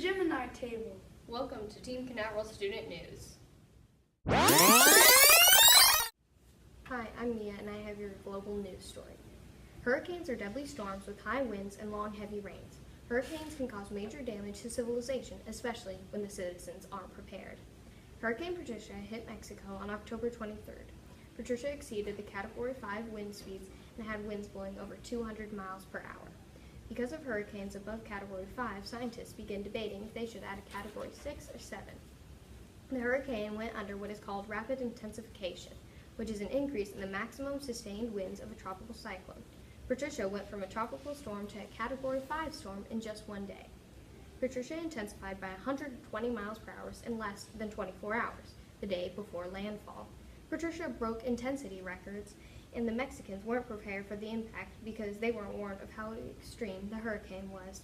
Gemini table. Welcome to Team Canaveral Student News. Hi, I'm Mia and I have your global news story. Hurricanes are deadly storms with high winds and long, heavy rains. Hurricanes can cause major damage to civilization, especially when the citizens aren't prepared. Hurricane Patricia hit Mexico on October 23rd. Patricia exceeded the Category 5 wind speeds and had winds blowing over 200 miles per hour. Because of hurricanes above Category 5, scientists began debating if they should add a Category 6 or 7. The hurricane went under what is called rapid intensification, which is an increase in the maximum sustained winds of a tropical cyclone. Patricia went from a tropical storm to a Category 5 storm in just one day. Patricia intensified by 120 miles per hour in less than 24 hours, the day before landfall. Patricia broke intensity records, and the Mexicans weren't prepared for the impact because they weren't warned of how extreme the hurricane was.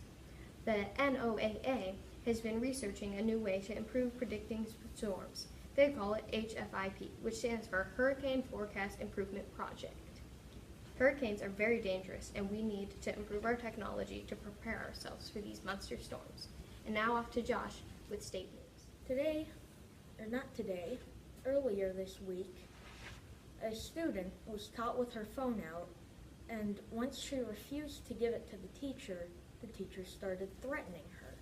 The NOAA has been researching a new way to improve predicting storms. They call it HFIP, which stands for Hurricane Forecast Improvement Project. Hurricanes are very dangerous, and we need to improve our technology to prepare ourselves for these monster storms. And now off to Josh with state news. Earlier this week, a student was caught with her phone out, and once she refused to give it to the teacher started threatening her.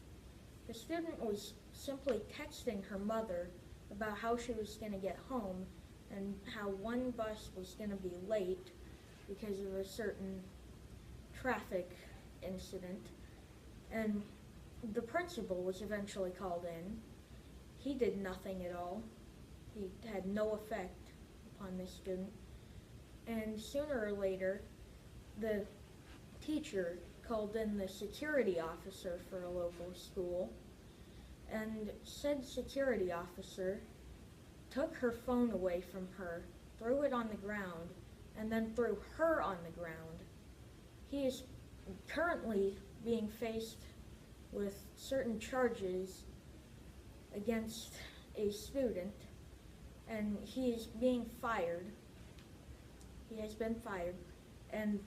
The student was simply texting her mother about how she was going to get home and how one bus was going to be late because of a certain traffic incident. And the principal was eventually called in. He did nothing at all. He had no effect upon this student. And sooner or later, the teacher called in the security officer for a local school, and said security officer took her phone away from her, threw it on the ground, and then threw her on the ground. He is currently being faced with certain charges against a student, and he is being fired. He has been fired, and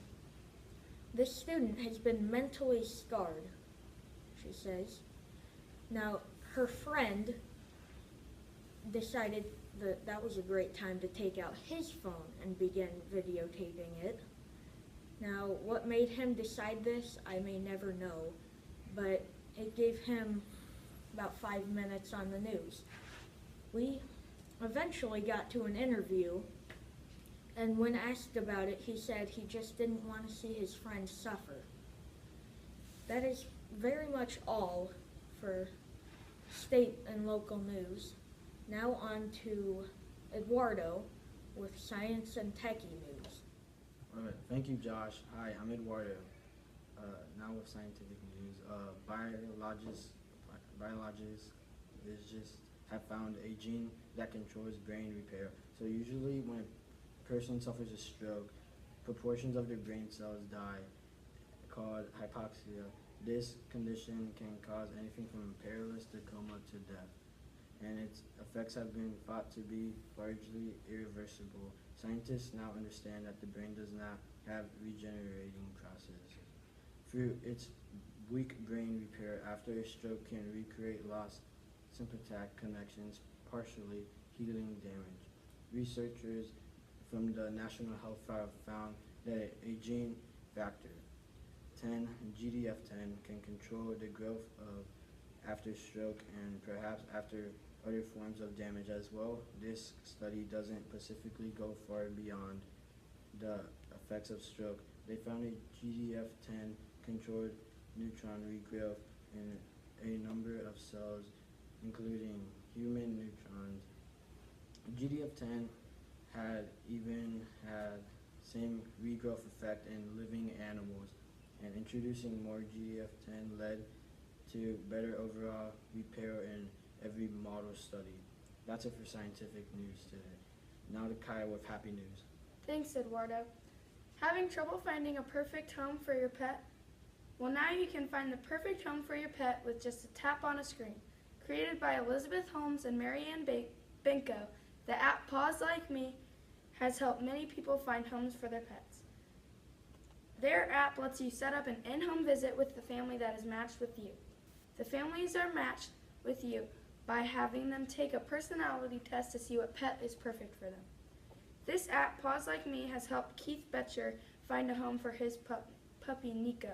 this student has been mentally scarred, she says. Now, her friend decided that was a great time to take out his phone and begin videotaping it. Now, what made him decide this, I may never know, but it gave him about 5 minutes on the news. We eventually got to an interview, and when asked about it, he said he just didn't want to see his friend suffer. That is very much all for state and local news. Now on to Eduardo with Science and Techie News. All right, thank you, Josh. Hi, I'm Eduardo. Now with scientific news, biologists have found a gene that controls brain repair. So usually when a person suffers a stroke, proportions of their brain cells die, called hypoxia. This condition can cause anything from perilous to coma to death, and its effects have been thought to be largely irreversible. Scientists now understand that the brain does not have regenerating process. Through its weak brain repair after a stroke can recreate lost sympathetic connections, partially healing damage. Researchers from the National Health File found that a gene factor 10, GDF10, can control the growth of after stroke and perhaps after other forms of damage as well. This study doesn't specifically go far beyond the effects of stroke. They found a GDF10 controlled neutron regrowth in a number of cells, including human neutrons. GDF10 had same regrowth effect in living animals, and introducing more GDF10 led to better overall repair in every model study. That's it for scientific news today. Now to Kyle with happy news. Thanks, Eduardo. Having trouble finding a perfect home for your pet? Well, now you can find the perfect home for your pet with just a tap on a screen. Created by Elizabeth Holmes and Marianne Benko, the app Paws Like Me has helped many people find homes for their pets. Their app lets you set up an in-home visit with the family that is matched with you. The families are matched with you by having them take a personality test to see what pet is perfect for them. This app, Paws Like Me, has helped Keith Betcher find a home for his puppy Nico.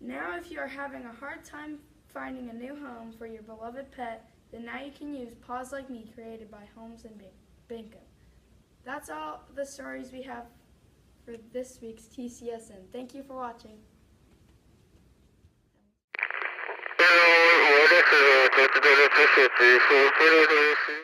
Now if you are having a hard time finding a new home for your beloved pet, then now you can use Paws Like Me, created by Holmes and Banco. That's all the stories we have for this week's TCSN. Thank you for watching.